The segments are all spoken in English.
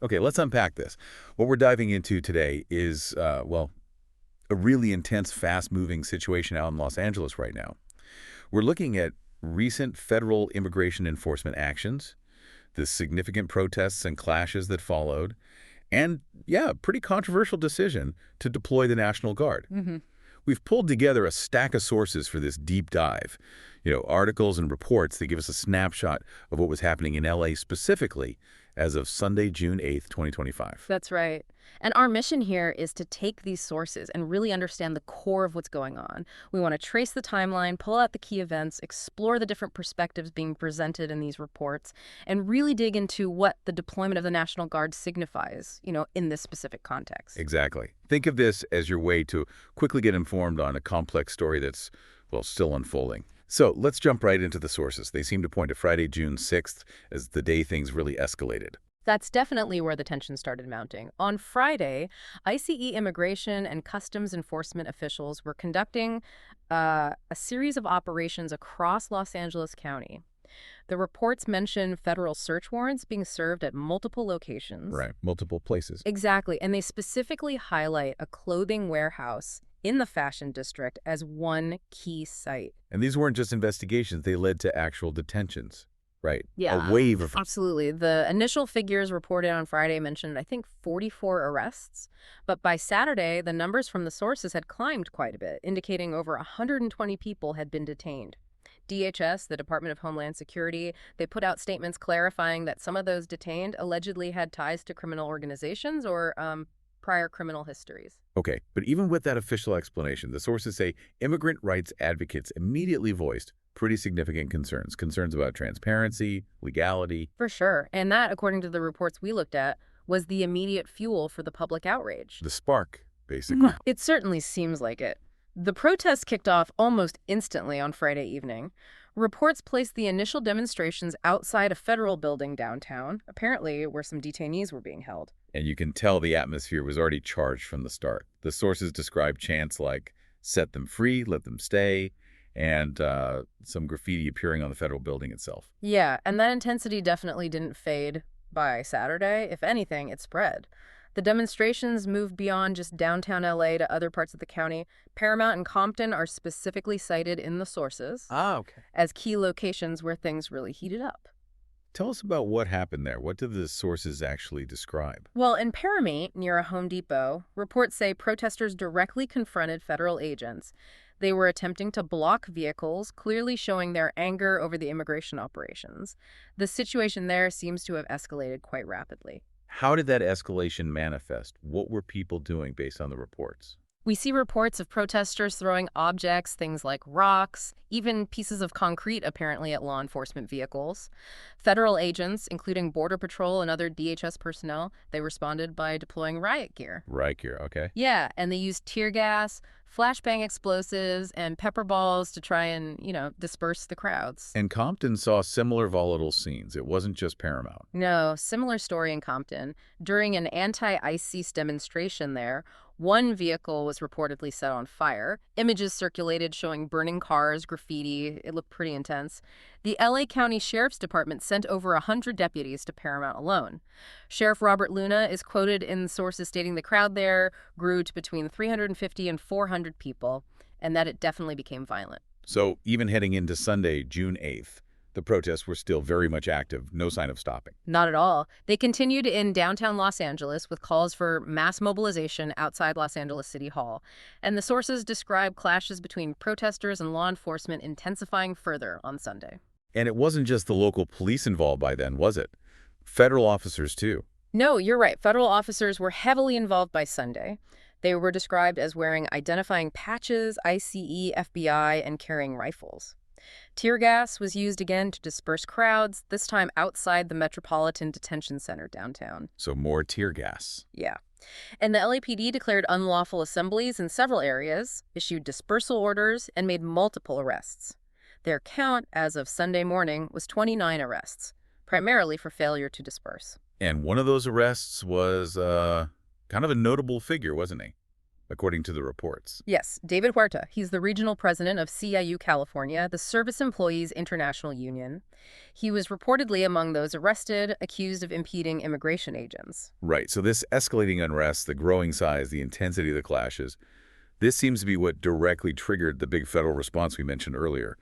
Okay, let's unpack this. What we're diving into today is, a really intense, fast-moving situation out in Los Angeles right now. We're looking at recent federal immigration enforcement actions, the significant protests and clashes that followed, and, yeah, a pretty controversial decision to deploy the National Guard. Hmm. We've pulled together a stack of sources for this deep dive. Articles and reports that give us a snapshot of what was happening in LA specifically as of Sunday, June 8th, 2025. That's right. And our mission here is to take these sources and really understand the core of what's going on. We want to trace the timeline, pull out the key events, explore the different perspectives being presented in these reports, and really dig into what the deployment of the National Guard signifies, in this specific context. Exactly. Think of this as your way to quickly get informed on a complex story that's, still unfolding. So let's jump right into the sources. They seem to point to Friday, June 6th as the day things really escalated. That's definitely where the tension started mounting. On Friday, ICE immigration and customs enforcement officials were conducting a series of operations across Los Angeles County. The reports mention federal search warrants being served at multiple locations. Right, multiple places. Exactly, and they specifically highlight a clothing warehouse in the Fashion District as one key site. And these weren't just investigations, they led to actual detentions. Right. Yeah, A wave of. absolutely. The initial figures reported on Friday mentioned, I think, 44 arrests. But by Saturday, the numbers from the sources had climbed quite a bit, indicating over 120 people had been detained. DHS, the Department of Homeland Security, they put out statements clarifying that some of those detained allegedly had ties to criminal organizations or prior criminal histories. Okay, but even with that official explanation, the sources say immigrant rights advocates immediately voiced pretty significant concerns about transparency, legality. For sure. And that, according to the reports we looked at, was the immediate fuel for the public outrage. The spark, basically. It certainly seems like it. The protests kicked off almost instantly on Friday evening. Reports placed the initial demonstrations outside a federal building downtown, apparently where some detainees were being held. And you can tell the atmosphere was already charged from the start. The sources describe chants like, set them free, let them stay, and some graffiti appearing on the federal building itself. Yeah, and that intensity definitely didn't fade by Saturday. If anything, it spread. The demonstrations moved beyond just downtown LA to other parts of the county. Paramount and Compton are specifically cited in the sources Okay. as key locations where things really heated up. Tell us about what happened there. What did the sources actually describe? Well, in Paramount, near a Home Depot, reports say protesters directly confronted federal agents. They were attempting to block vehicles, clearly showing their anger over the immigration operations. The situation there seems to have escalated quite rapidly. How did that escalation manifest? What were people doing based on the reports? We see reports of protesters throwing objects, things like rocks, even pieces of concrete apparently at law enforcement vehicles. Federal agents, including Border Patrol and other DHS personnel, they responded by deploying riot gear. Right here, okay. Yeah, and they used tear gas, flashbang explosives, and pepper balls to try and, disperse the crowds. And Compton saw similar volatile scenes. It wasn't just Paramount. No, similar story in Compton. During an anti-ICE demonstration there, one vehicle was reportedly set on fire. Images circulated showing burning cars, graffiti. It looked pretty intense. The LA County Sheriff's Department sent over 100 deputies to Paramount alone. Sheriff Robert Luna is quoted in sources stating the crowd there grew to between 350 and 400 people, and that it definitely became violent. So even heading into Sunday, June 8th, the protests were still very much active, no sign of stopping. Not at all. They continued in downtown Los Angeles with calls for mass mobilization outside Los Angeles City Hall. And the sources describe clashes between protesters and law enforcement intensifying further on Sunday. And it wasn't just the local police involved by then, was it? Federal officers, too. No, you're right. Federal officers were heavily involved by Sunday. They were described as wearing identifying patches, ICE, FBI, and carrying rifles. Tear gas was used again to disperse crowds, this time outside the Metropolitan Detention Center downtown. So more tear gas. Yeah. And the LAPD declared unlawful assemblies in several areas, issued dispersal orders, and made multiple arrests. Their count, as of Sunday morning, was 29 arrests, primarily for failure to disperse. And one of those arrests was kind of a notable figure, wasn't he? according to the reports. Yes, David Huerta. He's the regional president of CIU California, the Service Employees International Union. He was reportedly among those arrested, accused of impeding immigration agents. Right, so this escalating unrest, the growing size, the intensity of the clashes, this seems to be what directly triggered the big federal response we mentioned earlier,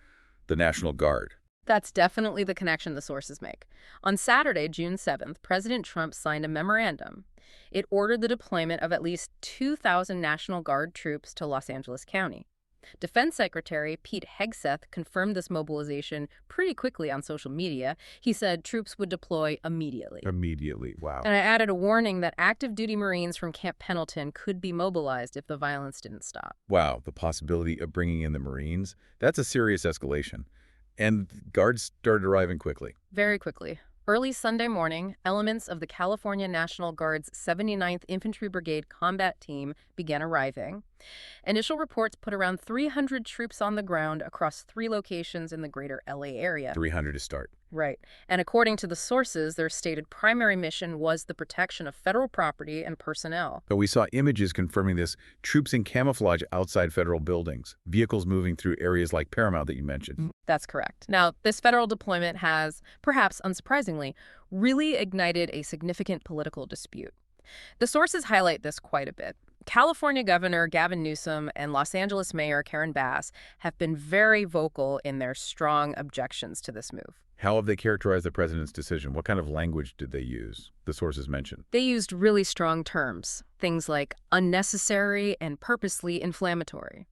the National Guard. That's definitely the connection the sources make. On Saturday, June 7th, President Trump signed a memorandum. It ordered the deployment of at least 2,000 National Guard troops to Los Angeles County. Defense Secretary Pete Hegseth confirmed this mobilization pretty quickly on social media. He said troops would deploy immediately. Immediately, wow. And I added a warning that active duty Marines from Camp Pendleton could be mobilized if the violence didn't stop. Wow, the possibility of bringing in the Marines, that's a serious escalation. And guards started arriving quickly. Very quickly. Early Sunday morning, elements of the California National Guard's 79th Infantry Brigade combat team began arriving. Initial reports put around 300 troops on the ground across 3 locations in the greater LA area. 300 to start. Right. And according to the sources, their stated primary mission was the protection of federal property and personnel. But we saw images confirming this, troops in camouflage outside federal buildings, vehicles moving through areas like Paramount that you mentioned. That's correct. Now, this federal deployment has, perhaps unsurprisingly, really ignited a significant political dispute. The sources highlight this quite a bit. California Governor Gavin Newsom and Los Angeles Mayor Karen Bass have been very vocal in their strong objections to this move. How have they characterized the president's decision? What kind of language did they use? The sources mentioned. They used really strong terms, things like unnecessary and purposely inflammatory.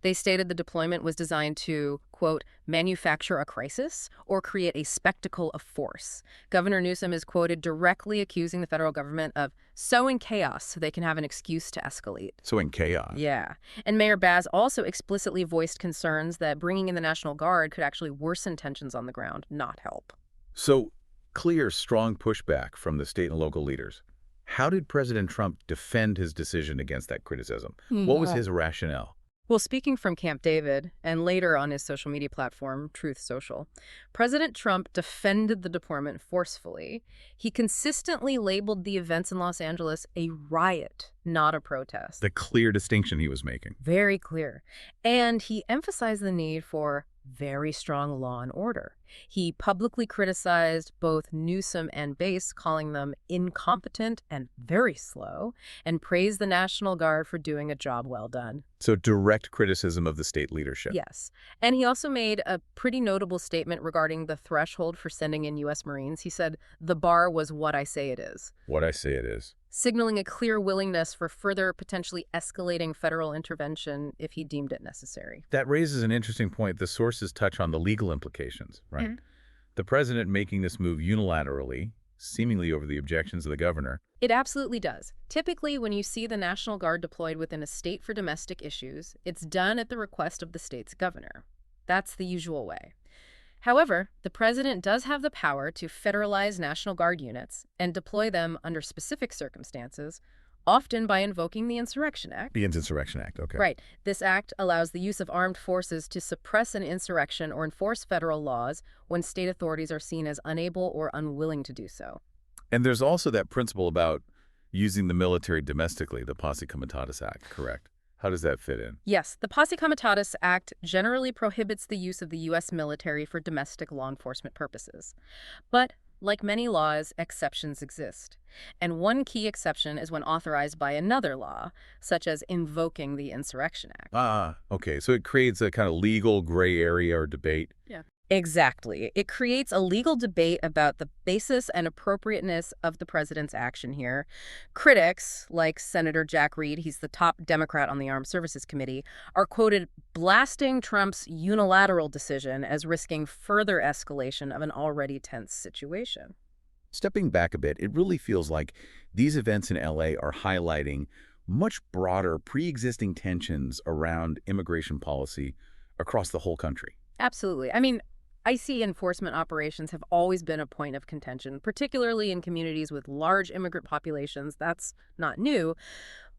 They stated the deployment was designed to, quote, manufacture a crisis or create a spectacle of force. Governor Newsom is quoted directly accusing the federal government of sowing chaos so they can have an excuse to escalate. Sowing chaos. Yeah. And Mayor Baz also explicitly voiced concerns that bringing in the National Guard could actually worsen tensions on the ground, not help. So, clear, strong pushback from the state and local leaders. How did President Trump defend his decision against that criticism? What was his rationale? Well, speaking from Camp David, and later on his social media platform, Truth Social, President Trump defended the deployment forcefully. He consistently labeled the events in Los Angeles a riot, not a protest. The clear distinction he was making. Very clear. And he emphasized the need for very strong law and order. He publicly criticized both Newsom and Bass, calling them incompetent and very slow, and praised the National Guard for doing a job well done. So direct criticism of the state leadership. Yes. And he also made a pretty notable statement regarding the threshold for sending in U.S. Marines. He said, the bar was what I say it is. What I say it is. Signaling a clear willingness for further potentially escalating federal intervention if he deemed it necessary. That raises an interesting point. The sources touch on the legal implications, right? The president making this move unilaterally, seemingly over the objections of the governor. It absolutely does. Typically, when you see the National Guard deployed within a state for domestic issues, it's done at the request of the state's governor. That's the usual way. However, the president does have the power to federalize National Guard units and deploy them under specific circumstances, often by invoking the Insurrection Act. The Insurrection Act, okay. Right. This act allows the use of armed forces to suppress an insurrection or enforce federal laws when state authorities are seen as unable or unwilling to do so. And there's also that principle about using the military domestically, the Posse Comitatus Act, correct? How does that fit in? Yes, the Posse Comitatus Act generally prohibits the use of the U.S. military for domestic law enforcement purposes. But, like many laws, exceptions exist. And one key exception is when authorized by another law, such as invoking the Insurrection Act. Ah, okay. So it creates a kind of legal gray area or debate. Yeah. Exactly. It creates a legal debate about the basis and appropriateness of the president's action here. Critics, like Senator Jack Reed, he's the top Democrat on the Armed Services Committee, are quoted blasting Trump's unilateral decision as risking further escalation of an already tense situation. Stepping back a bit, it really feels like these events in LA are highlighting much broader pre-existing tensions around immigration policy across the whole country. Absolutely. I mean, IC enforcement operations have always been a point of contention, particularly in communities with large immigrant populations. That's not new.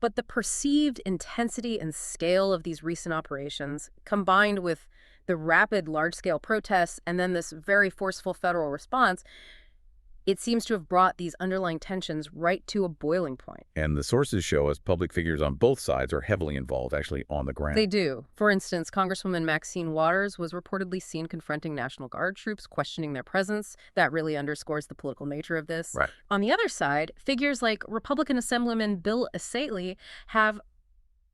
But the perceived intensity and scale of these recent operations, combined with the rapid large-scale protests and then this very forceful federal response, It seems to have brought these underlying tensions right to a boiling point. And the sources show us public figures on both sides are heavily involved, actually on the ground. They do. For instance, Congresswoman Maxine Waters was reportedly seen confronting National Guard troops, questioning their presence. That really underscores the political nature of this. Right. On the other side, figures like Republican Assemblyman Bill Asately have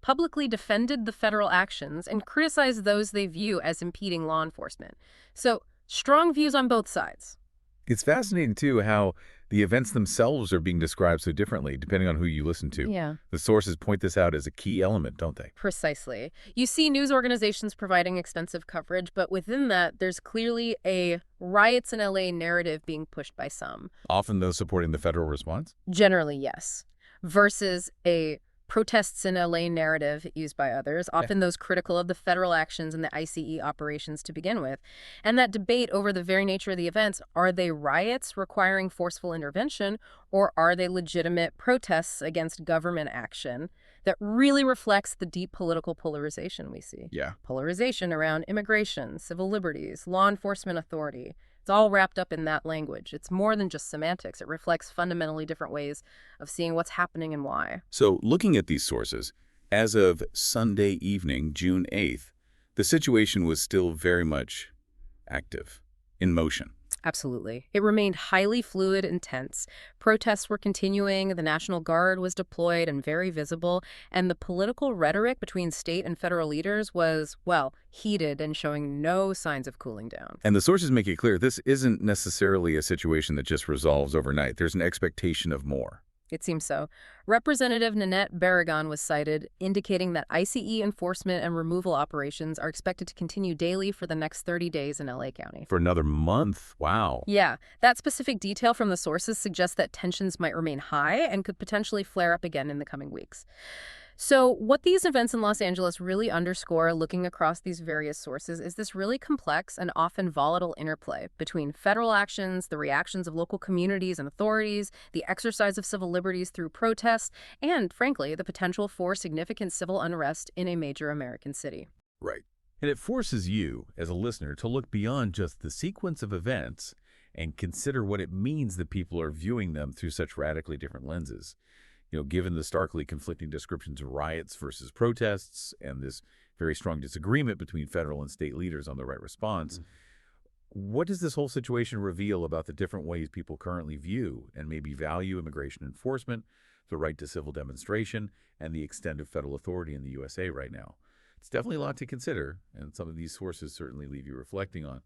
publicly defended the federal actions and criticized those they view as impeding law enforcement. So, strong views on both sides. It's fascinating, too, how the events themselves are being described so differently, depending on who you listen to. Yeah. The sources point this out as a key element, don't they? Precisely. You see news organizations providing extensive coverage, but within that, there's clearly a riots in LA narrative being pushed by some. Often those supporting the federal response? Generally, yes. Versus a protests in LA narrative used by others, often those critical of the federal actions and the ICE operations to begin with. And that debate over the very nature of the events, are they riots requiring forceful intervention, or are they legitimate protests against government action, that really reflects the deep political polarization we see. Yeah. Polarization around immigration, civil liberties, law enforcement authority. It's all wrapped up in that language. It's more than just semantics. It reflects fundamentally different ways of seeing what's happening and why. So, looking at these sources, as of Sunday evening, June 8th, the situation was still very much active, in motion. Absolutely. It remained highly fluid and tense. Protests were continuing, the National Guard was deployed and very visible, and the political rhetoric between state and federal leaders was, well, heated and showing no signs of cooling down. And the sources make it clear this isn't necessarily a situation that just resolves overnight. There's an expectation of more. It seems so. Representative Nanette Barragan was cited, indicating that ICE enforcement and removal operations are expected to continue daily for the next 30 days in LA County. For another month? Wow. Yeah, that specific detail from the sources suggests that tensions might remain high and could potentially flare up again in the coming weeks. So what these events in Los Angeles really underscore, looking across these various sources, is this really complex and often volatile interplay between federal actions, the reactions of local communities and authorities, the exercise of civil liberties through protests, and, frankly, the potential for significant civil unrest in a major American city. Right. And it forces you, as a listener, to look beyond just the sequence of events and consider what it means that people are viewing them through such radically different lenses. Given the starkly conflicting descriptions of riots versus protests and this very strong disagreement between federal and state leaders on the right response, what does this whole situation reveal about the different ways people currently view and maybe value immigration enforcement, the right to civil demonstration, and the extent of federal authority in the USA right now? It's definitely a lot to consider, and some of these sources certainly leave you reflecting on.